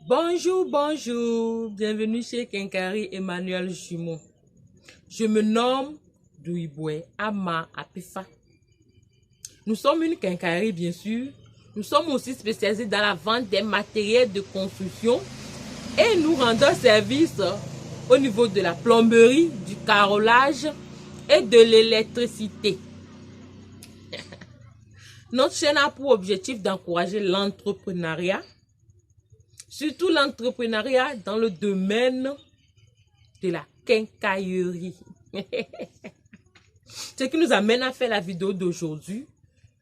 Bonjour, bonjour, bienvenue chez Kenkari Emmanuel Jumeau. Je me nomme Douiboué Ama Apifa. Nous sommes une Kenkari, bien sûr. Nous sommes aussi spécialisés dans la vente des matériels de construction et nous rendons service au niveau de la plomberie, du carrelage et de l'électricité. Notre chaîne a pour objectif d'encourager l'entrepreneuriat, surtout l'entrepreneuriat dans le domaine de la quincaillerie. Ce qui nous amène à faire la vidéo d'aujourd'hui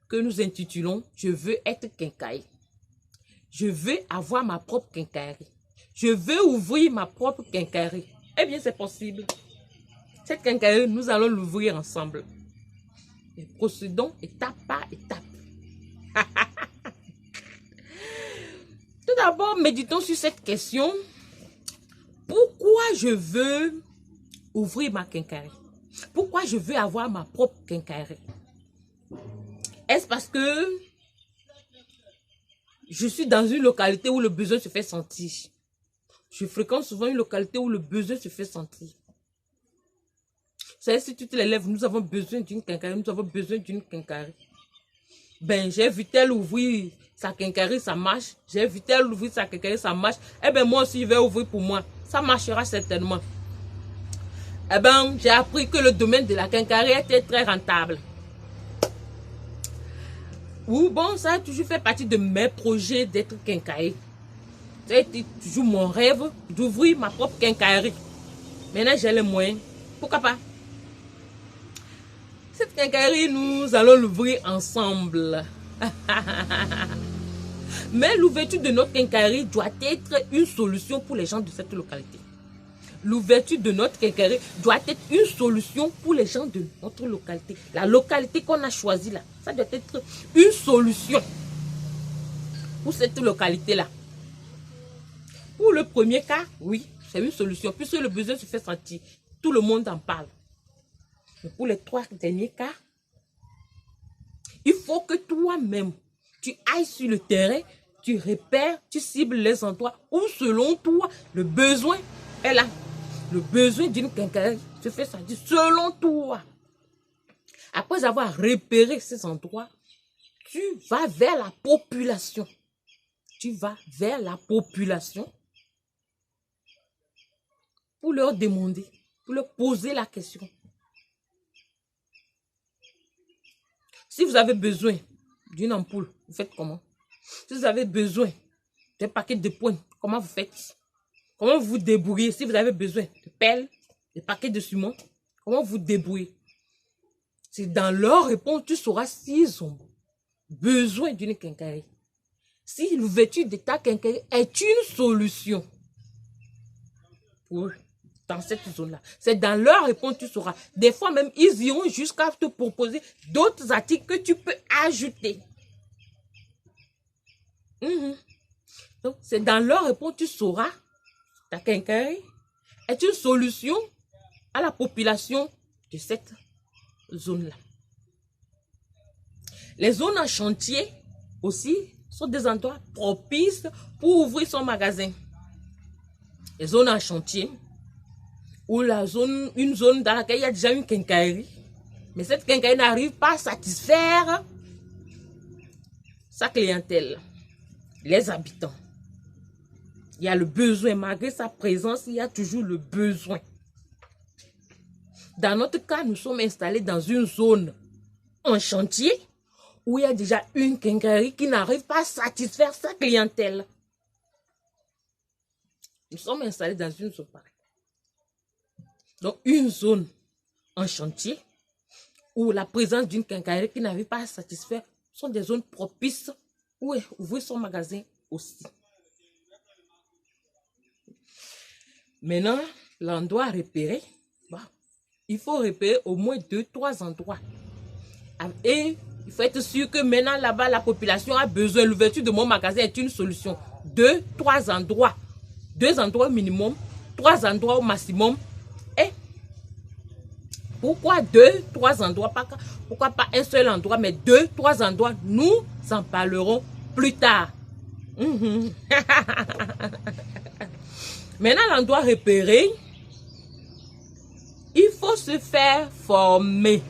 que nous intitulons « Je veux être quincailler ». Je veux avoir ma propre quincaillerie. Je veux ouvrir ma propre quincaillerie. Eh bien, c'est possible. Cette quincaillerie, nous allons l'ouvrir ensemble. Et procédons étape par étape. Tout d'abord, méditons sur cette question. Pourquoi je veux ouvrir ma quincaillerie? Pourquoi je veux avoir ma propre quincaillerie? Est-ce parce que je suis dans une localité où le besoin se fait sentir? Je fréquente souvent une localité où le besoin se fait sentir. Vous savez, si toutes les lèvres, nous avons besoin d'une quincaillerie, nous avons besoin d'une quincaillerie. Ben, j'ai vu tel ouvrir sa quincaillerie, ça marche. J'ai vu tel ouvrir sa quincaillerie, ça marche. Eh bien, moi aussi, je vais ouvrir pour moi. Ça marchera certainement. Eh bien, j'ai appris que le domaine de la quincaillerie était très rentable. Ou bon, ça a toujours fait partie de mes projets d'être quincailler. C'était toujours mon rêve d'ouvrir ma propre quincaillerie. Maintenant, j'ai les moyens. Pourquoi pas? Cette quincaillerie, nous allons l'ouvrir ensemble. Mais l'ouverture de notre quincaillerie doit être une solution pour les gens de cette localité. L'ouverture de notre quincaillerie doit être une solution pour les gens de notre localité. La localité qu'on a choisie là, ça doit être une solution pour cette localité-là. Pour le premier cas, oui, c'est une solution. Puisque le besoin se fait sentir, tout le monde en parle. Mais pour les 3 derniers cas, il faut que toi-même, tu ailles sur le terrain, tu repères, tu cibles les endroits où selon toi, le besoin est là. Le besoin d'une quincaillerie se fait sentir selon toi. Après avoir repéré ces endroits, tu vas vers la population. Tu vas vers la population pour leur demander, pour leur poser la question. Si vous avez besoin d'une ampoule, vous faites comment? Si vous avez besoin d'un paquet de points, comment vous faites? Comment vous vous débrouillez? Si vous avez besoin de pelles, de paquets de ciment, comment vous vous débrouillez? C'est dans leur réponse, tu sauras s'ils ont besoin d'une quincaillerie. Si l'ouverture de ta quincaillerie est une solution pour eux, dans cette zone-là. C'est dans leur réponse, tu sauras. Des fois même, ils iront jusqu'à te proposer d'autres articles que tu peux ajouter. Donc, c'est dans leur réponse, tu sauras. Ta quincaillerie est une solution à la population de cette zone-là. Les zones en chantier aussi sont des endroits propices pour ouvrir son magasin. Les zones en chantier, ou une zone dans laquelle il y a déjà une quincaillerie, mais cette quincaillerie n'arrive pas à satisfaire sa clientèle, les habitants. Il y a le besoin, malgré sa présence, il y a toujours le besoin. Dans notre cas, nous sommes installés dans une zone en chantier où il y a déjà une quincaillerie qui n'arrive pas à satisfaire sa clientèle. Nous sommes installés dans une zone pareille. Donc, une zone en chantier où la présence d'une quincaillerie qui n'arrive pas à satisfaire sont des zones propices où ouvrir son magasin aussi. Maintenant, l'endroit repéré, il faut repérer au moins 2-3 endroits. Et il faut être sûr que maintenant là-bas, la population a besoin. L'ouverture de mon magasin est une solution. 2-3 endroits. 2 endroits au minimum, 3 endroits au maximum. Et pourquoi 2-3 endroits? Pourquoi pas un seul endroit, mais 2-3 endroits? Nous en parlerons plus tard. Maintenant, l'endroit repéré, il faut se faire former.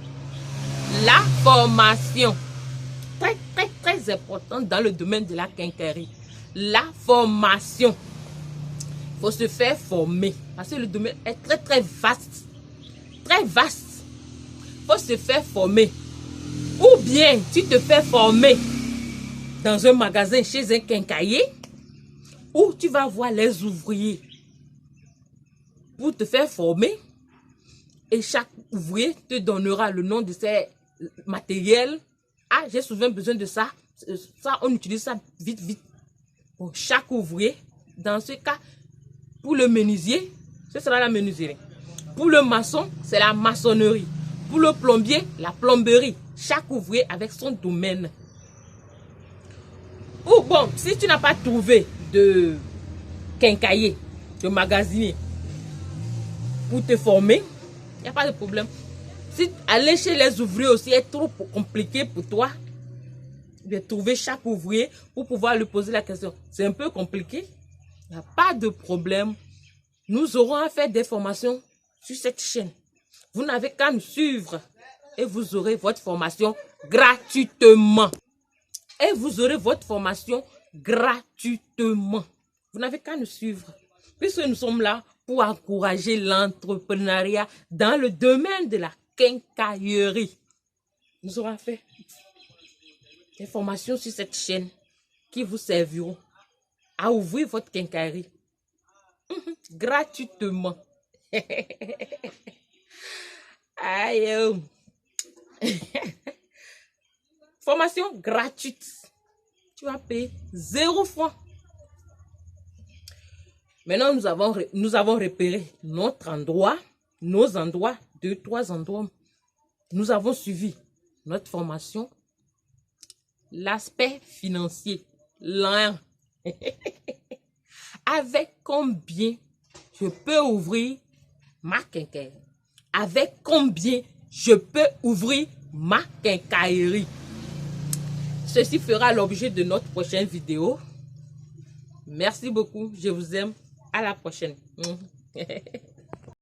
La formation, très importante dans le domaine de la quincaillerie. La formation. Il faut se faire former parce que le domaine est très vaste. Très vaste. Il faut se faire former. Ou bien, tu te fais former dans un magasin chez un quincailler, ou tu vas voir les ouvriers pour te faire former. Et chaque ouvrier te donnera le nom de ses matériels. Ah, j'ai souvent besoin de ça. Ça, on utilise ça vite. Pour chaque ouvrier, dans ce cas, pour le menuisier, ce sera la menuiserie. Pour le maçon, c'est la maçonnerie. Pour le plombier, la plomberie. Chaque ouvrier avec son domaine. Ou bon, si tu n'as pas trouvé de quincailler, de magasinier pour te former, il n'y a pas de problème. Si aller chez les ouvriers aussi est trop compliqué pour toi, de trouver chaque ouvrier pour pouvoir lui poser la question, c'est un peu compliqué, il n'y a pas de problème. Nous aurons à faire des formations sur cette chaîne. Vous n'avez qu'à nous suivre et vous aurez votre formation gratuitement. Et vous aurez votre formation gratuitement. Vous n'avez qu'à nous suivre. Puisque nous sommes là pour encourager l'entrepreneuriat dans le domaine de la quincaillerie. Nous aurons fait des formations sur cette chaîne qui vous serviront à ouvrir votre quincaillerie gratuitement. Aïe. Formation gratuite. Tu vas payer 0 francs. Maintenant, nous avons repéré notre endroit, nos endroits, 2-3 endroits. Nous avons suivi notre formation. L'aspect financier. L'un. Avec combien je peux ouvrir ma quincaillerie? Avec combien je peux ouvrir ma quincaillerie? Ceci fera l'objet de notre prochaine vidéo. Merci beaucoup. Je vous aime. À la prochaine.